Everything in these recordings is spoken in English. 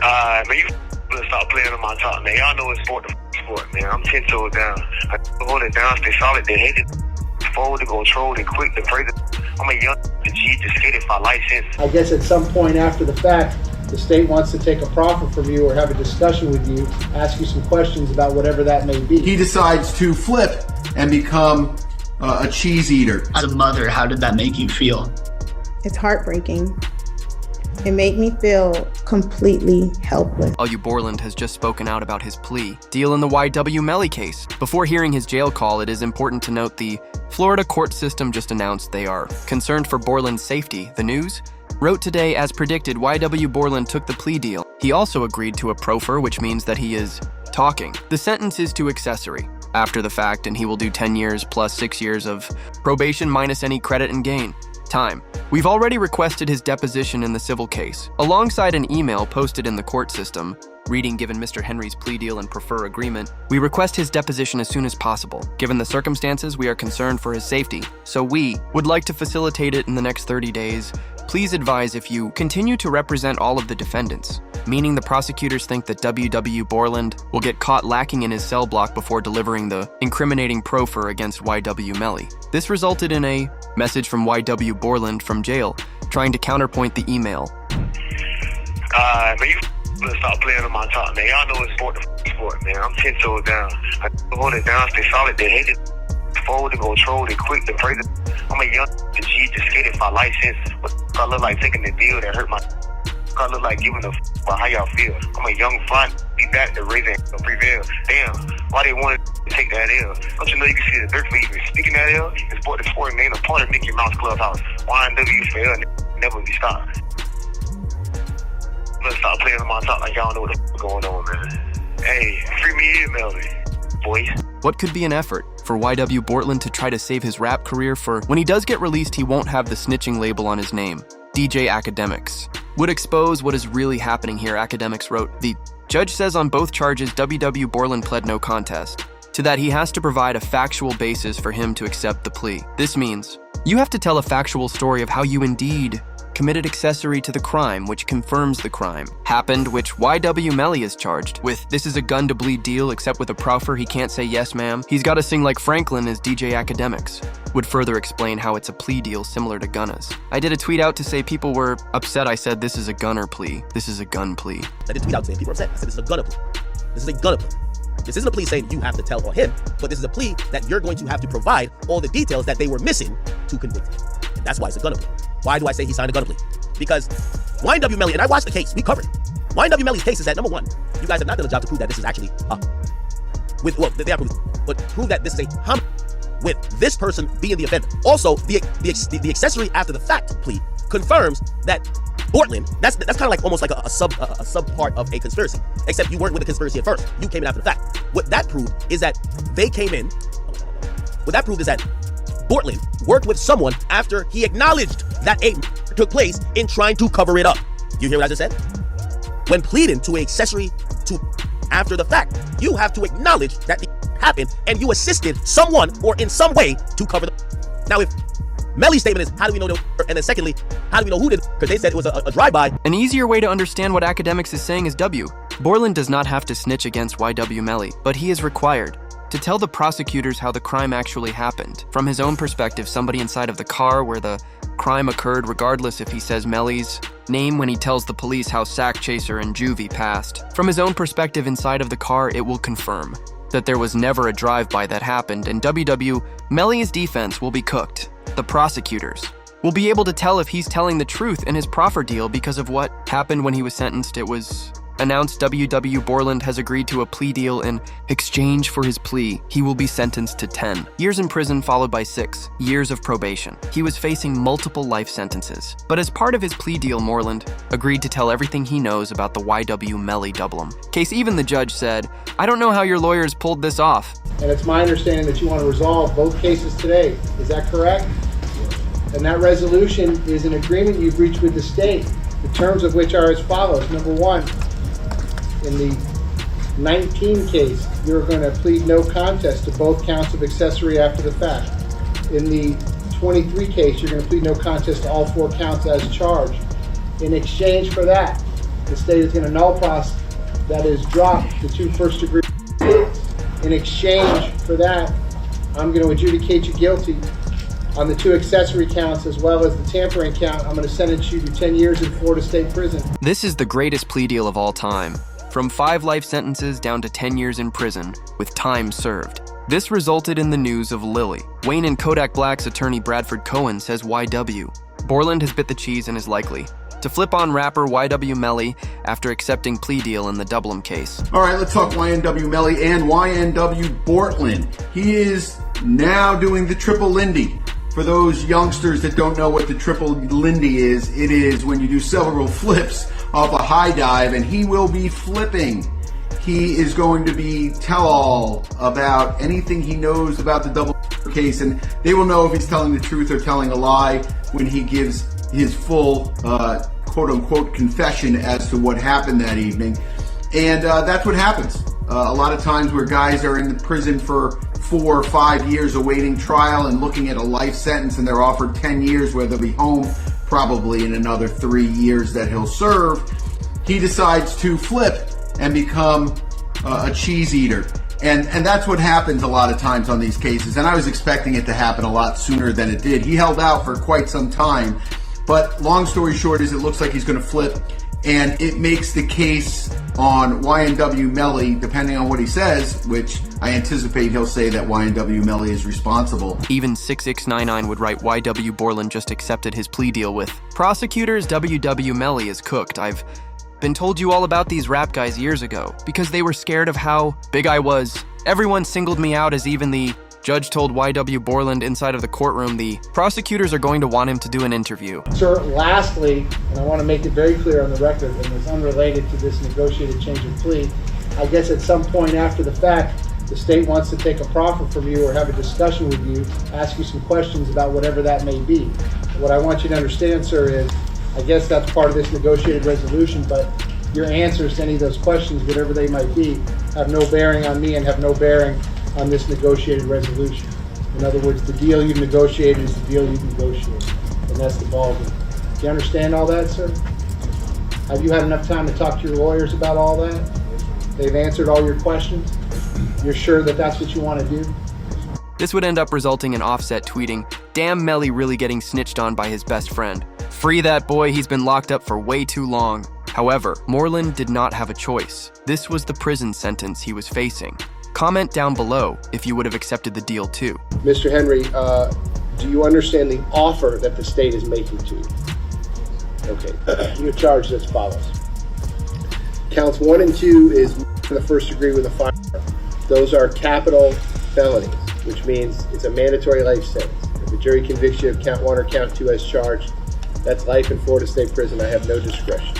Man, you better stop playing on my top, man. Y'all know it's sport, man. I'm 10 toes down. I hold it down, stay solid, they hate it. Forward to control, they quick to pray. I'm a young G, just get it for license. I guess at some point after the fact, the state wants to take a proffer from you or have a discussion with you, ask you some questions about whatever that may be. He decides to flip and become a cheese eater. As a mother, how did that make you feel? It's heartbreaking. It made me feel completely helpless. YNW Bortlen has just spoken out about his plea deal in the YNW Melly case. Before hearing his jail call, it is important to note the Florida court system just announced they are concerned for Bortlen's safety. The News wrote today, as predicted, YNW Bortlen took the plea deal. He also agreed to a proffer, which means that he is talking. The sentence is to accessory after the fact, and he will do 10 years plus 6 years of probation minus any credit and gain time. We've already requested his deposition in the civil case, alongside an email posted in the court system, reading, given Mr. Henry's plea deal and prefer agreement, we request his deposition as soon as possible. Given the circumstances, we are concerned for his safety, so we would like to facilitate it in the next 30 days. Please advise if you continue to represent all of the defendants, meaning the prosecutors think that YNW Bortlen will get caught lacking in his cell block before delivering the incriminating proffer against YNW Melly. This resulted in a message from YNW Bortlen from jail, trying to counterpoint the email. Man, you better stop playing on my top, man. Y'all know it's sport, man. I'm 10 toes down. I hold it down, stay solid, they hate it. Forward to control, they quick to pray. I'm a young G, just get it for license. But I look like taking the deal that hurt my. I look like giving a about how y'all feel. I'm a young fly, be back to raise and prevail. Damn, why they wanted to take that L? Don't you know you can see the dirt for even speaking that L? It's sport, man, a part of Mickey Mouse Clubhouse. YNW fail, never be stopped. Let's stop playing on my top like y'all know what the going on, man. Hey, free me in, Melly, boys. What could be an effort for YNW Bortlen to try to save his rap career? For when he does get released, he won't have the snitching label on his name. DJ Academics would expose what is really happening here. Academics wrote, the judge says on both charges YNW Bortlen pled no contest. To that, he has to provide a factual basis for him to accept the plea. This means you have to tell a factual story of how you indeed committed accessory to the crime, which confirms the crime happened, which YNW Melly is charged with. This is a gun to bleed deal, except with a proffer he can't say yes ma'am. He's got to sing like Franklin as DJ Academics. Would further explain how it's a plea deal similar to Gunna's. I did a tweet out to say people were upset. I said this is a gunner plea. This is a gun plea. I did tweet out saying people are upset. I said this is a gunner plea. This is a gunner plea. This isn't a plea saying you have to tell on him, but this is a plea that you're going to have to provide all the details that they were missing to convict him. And that's why it's a gunner plea. Why do I say he signed a gunner plea? Because YNW Melly, and I watched the case, we covered it. YNW Melly's case is that, number one, you guys have not done a job to prove that this is actually they are proving, but prove that this is a homicide with this person being the offender. Also, the accessory after the fact plea confirms that Bortlen, that's kind of like almost like a sub part of a conspiracy, except you weren't with the conspiracy at first. You came in after the fact. What that proved is that they came in. What that proved is that Bortlen worked with someone after he acknowledged that a took place in trying to cover it up. You hear what I just said? When pleading to an accessory to after the fact, you have to acknowledge that it happened and you assisted someone or in some way to cover the. Now, if Melly's statement is, how do we know that? And then secondly, how do we know who did? Because they said it was a drive-by. An easier way to understand what Academics is saying is Bortlen does not have to snitch against YNW Melly, but he is required to tell the prosecutors how the crime actually happened. From his own perspective, somebody inside of the car where the crime occurred, regardless if he says Melly's name when he tells the police how Sack Chaser and Juvie passed. From his own perspective inside of the car, it will confirm that there was never a drive-by that happened, and YNW Melly's defense will be cooked. The prosecutors will be able to tell if he's telling the truth in his proffer deal because of what happened when he was sentenced. It was announced YNW Bortlen has agreed to a plea deal. In exchange for his plea, he will be sentenced to 10 years in prison followed by 6 years of probation. He was facing multiple life sentences, but as part of his plea deal, Moreland agreed to tell everything he knows about the YNW Melly doublem case. Even the judge said, I don't know how your lawyers pulled this off. And it's my understanding that you want to resolve both cases today. Is that correct? And that resolution is an agreement you've reached with the state, the terms of which are as follows. Number one, in the 19 case, you're going to plead no contest to both counts of accessory after the fact. In the 23 case, you're going to plead no contest to all 4 counts as charged. In exchange for that, the state is going to null process, that is, drop the 2 first-degree. In exchange for that, I'm going to adjudicate you guilty on the 2 accessory counts as well as the tampering count. I'm going to sentence you to 10 years in Florida State Prison. This is the greatest plea deal of all time. From 5 life sentences down to 10 years in prison, with time served. This resulted in the news of Lily. Wayne and Kodak Black's attorney Bradford Cohen says YW. Bortlen has bit the cheese and is likely to flip on rapper YNW Melly after accepting plea deal in the Dublin case. All right, let's talk YNW Melly and YNW Bortlen. He is now doing the triple Lindy. For those youngsters that don't know what the triple Lindy is, it is when you do several flips off a high dive, and he will be flipping. He is going to be tell-all about anything he knows about the double case, and they will know if he's telling the truth or telling a lie when he gives his full quote-unquote confession as to what happened that evening. And that's what happens. A lot of times where guys are in the prison for 4 or 5 years awaiting trial and looking at a life sentence, and they're offered 10 years where they'll be home probably in another 3 years that he'll serve, he decides to flip and become a cheese eater. And that's what happens a lot of times on these cases. And I was expecting it to happen a lot sooner than it did. He held out for quite some time. But long story short is it looks like he's going to flip. And it makes the case on YNW Melly, depending on what he says, which I anticipate he'll say that YNW Melly is responsible. Even 6699 would write YW Bortlen just accepted his plea deal with prosecutors. YNW Melly is cooked. I've been told you all about these rap guys years ago because they were scared of how big I was. Everyone singled me out, as even the judge told YW Bortlen inside of the courtroom the prosecutors are going to want him to do an interview. Sir, lastly, and I want to make it very clear on the record, and it's unrelated to this negotiated change of plea, I guess at some point after the fact, the state wants to take a proffer from you or have a discussion with you, ask you some questions about whatever that may be. What I want you to understand, sir, is I guess that's part of this negotiated resolution, but your answers to any of those questions, whatever they might be, have no bearing on me and have no bearing on this negotiated resolution. In other words, the deal you've negotiated is the deal you've negotiated, and that's the ballgame. Do you understand all that, sir? Have you had enough time to talk to your lawyers about all that? They've answered all your questions? You're sure that that's what you want to do? This would end up resulting in Offset tweeting, "Damn Melly really getting snitched on by his best friend. Free that boy, he's been locked up for way too long." However, Bortlen did not have a choice. This was the prison sentence he was facing. Comment down below if you would have accepted the deal too. Mr. Henry, do you understand the offer that the state is making to you? Okay, you're charged as follows. Counts 1 and 2 is the first degree with a firearm. Those are capital felonies, which means it's a mandatory life sentence. If the jury convicts you of count 1 or count 2 as charged, that's life in Florida State Prison. I have no discretion.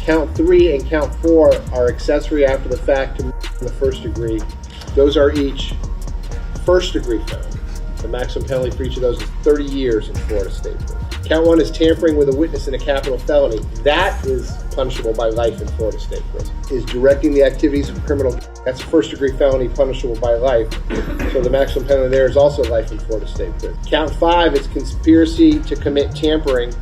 Count 3 and count 4 are accessory after the fact to the first degree. Those are each first degree felonies. The maximum penalty for each of those is 30 years in Florida State Prison. Count 1 is tampering with a witness in a capital felony. That is punishable by life in Florida State Prison. Is directing the activities of a criminal. That's a first degree felony punishable by life. So the maximum penalty there is also life in Florida State Prison. Count 5 is conspiracy to commit tampering.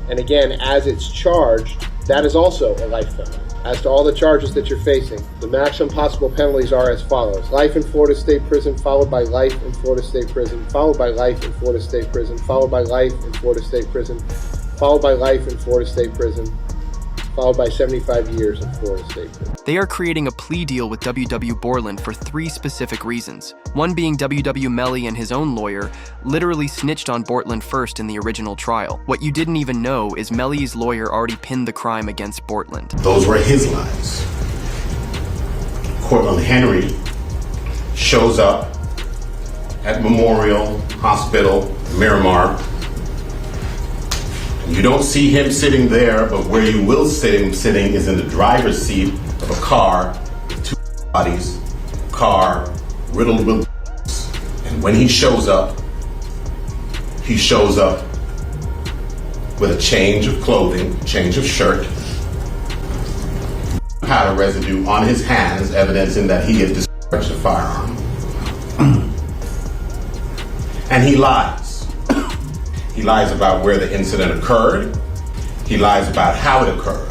And again, as it's charged, that is also a life felony. As to all the charges that you're facing, the maximum possible penalties are as follows. Life in Florida State Prison, followed by life in Florida State Prison, followed by life in Florida State Prison, followed by life in Florida State Prison, followed by life in Florida State Prison, followed by 75 years in Florida State Prison. They are creating a plea deal with YNW Bortlen for 3 specific reasons. One being YNW Melly and his own lawyer literally snitched on Bortlen first in the original trial. What you didn't even know is Melly's lawyer already pinned the crime against Bortlen. Those were his lies. Cortland Henry shows up at Memorial Hospital, Miramar. You don't see him sitting there, but where you will see him sitting is in the driver's seat of a car with 2 bodies, car riddled with bullets. And when he shows up with a change of clothing, change of shirt, powder residue on his hands, evidencing that he had discharged a firearm. And he lies. He lies about where the incident occurred. He lies about how it occurred.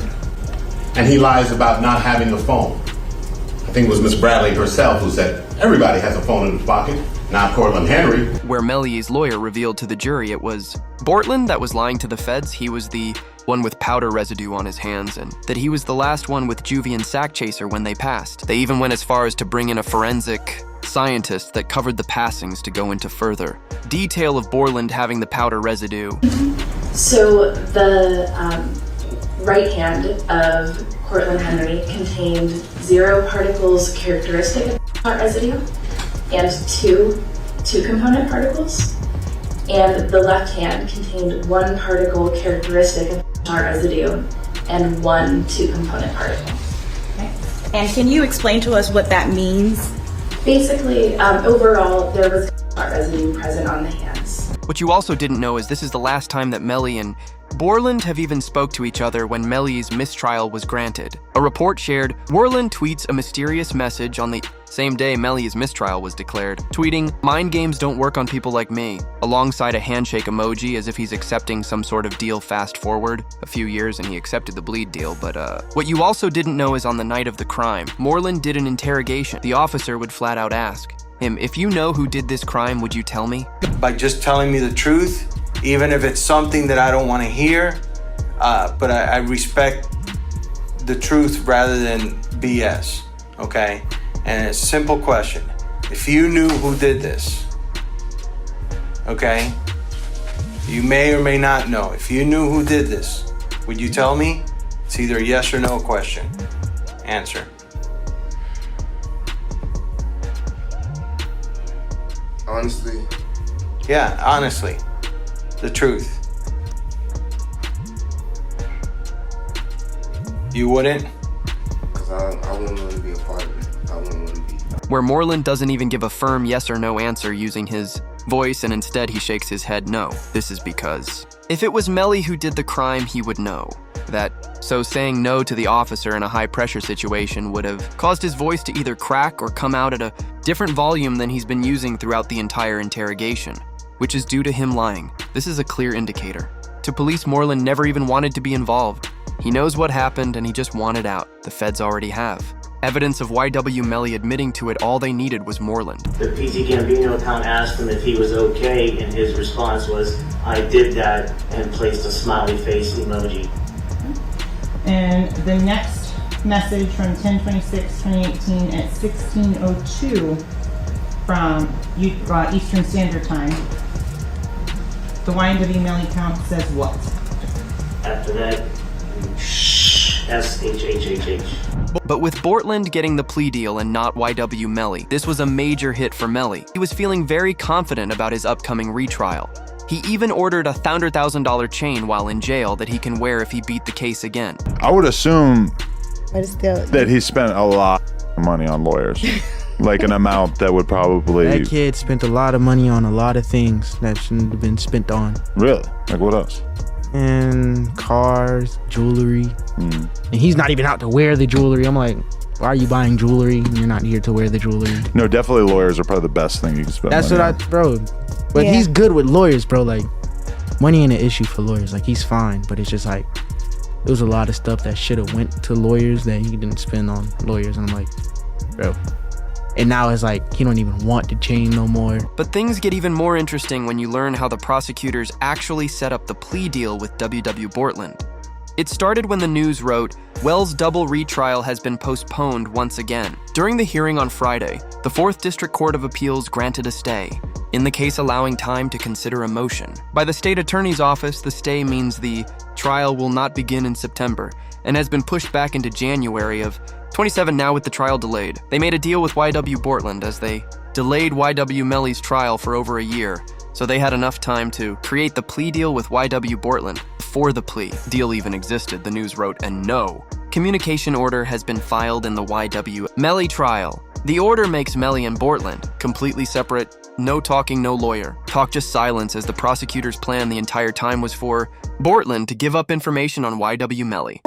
And he lies about not having a phone. I think it was Miss Bradley herself who said everybody has a phone in his pocket, not Cortland Henry. Where Melly's lawyer revealed to the jury it was Bortlen that was lying to the feds. He was the one with powder residue on his hands, and that he was the last one with juvie and sack chaser when they passed. They even went as far as to bring in a forensic scientist that covered the passings to go into further detail of Borland having the powder residue. So the right hand of Cortland Henry contained 0 particles characteristic of hot residue and two component particles. And the left hand contained 1 particle characteristic of hot residue and 1 2-component particle. Okay. And can you explain to us what that means? Basically, overall, there was hot residue present on the hands. What you also didn't know is this is the last time that Melly and Borland have even spoke to each other when Melly's mistrial was granted. A report shared, Borland tweets a mysterious message on the same day Melly's mistrial was declared, tweeting, "Mind games don't work on people like me," alongside a handshake emoji as if he's accepting some sort of deal fast forward. A few years and he accepted the bleed deal, but what you also didn't know is on the night of the crime, Borland did an interrogation. The officer would flat out ask him, "If you know who did this crime, would you tell me?" By just telling me the truth, even if it's something that I don't want to hear, but I respect the truth rather than BS, okay? And it's a simple question. If you knew who did this, okay? You may or may not know. If you knew who did this, would you tell me? It's either a yes or no question. Answer. Honestly? Yeah, honestly. The truth. You wouldn't? Because I wouldn't want to be a part of it. I wouldn't want to be. Where Moreland doesn't even give a firm yes or no answer using his voice, and instead he shakes his head no. This is because if it was Melly who did the crime, he would know that. So saying no to the officer in a high-pressure situation would have caused his voice to either crack or come out at a different volume than he's been using throughout the entire interrogation, which is due to him lying. This is a clear indicator. To police, Moreland never even wanted to be involved. He knows what happened and he just wanted out. The feds already have. Evidence of YW Melly admitting to it, all they needed was Moreland. The PT Gambino account asked him if he was okay, and his response was, "I did that," and placed a smiley face emoji. And the next message from 10/26/2018 at 16:02 from Eastern Standard Time. The YNW Melly account says what? After that, SHHHH. But with Bortland getting the plea deal and not YW Melly, this was a major hit for Melly. He was feeling very confident about his upcoming retrial. He even ordered a $100,000 chain while in jail that he can wear if he beat the case again. I would assume But still, that he spent a lot of money on lawyers. Like an amount that would probably... That kid spent a lot of money on a lot of things that shouldn't have been spent on. Really? Like what else? And cars, jewelry. And he's not even out to wear the jewelry. I'm like, why are you buying jewelry? You're not here to wear the jewelry. No, definitely lawyers are probably the best thing you can spend That's money what on. bro. But Yeah. he's good with lawyers, bro. Like, money ain't an issue for lawyers. Like, he's fine, but it's just like, there was a lot of stuff that should have went to lawyers that he didn't spend on lawyers. And I'm like, bro. And now it's like, he don't even want the chain no more. But things get even more interesting when you learn how the prosecutors actually set up the plea deal with YNW Bortlen. It started when the news wrote, Wells' double retrial has been postponed once again. During the hearing on Friday, the 4th District Court of Appeals granted a stay, in the case allowing time to consider a motion. By the state attorney's office, the stay means the trial will not begin in September and has been pushed back into January of 27 now with the trial delayed. They made a deal with YW Bortlen as they delayed YW Melly's trial for over a year, so they had enough time to create the plea deal with YW Bortlen. Before the plea deal even existed, the news wrote, and no communication order has been filed in the YW Melly trial. The order makes Melly and Bortlen completely separate, no talking, no lawyer. Talk just silence, as the prosecutor's plan the entire time was for Bortlen to give up information on YW Melly.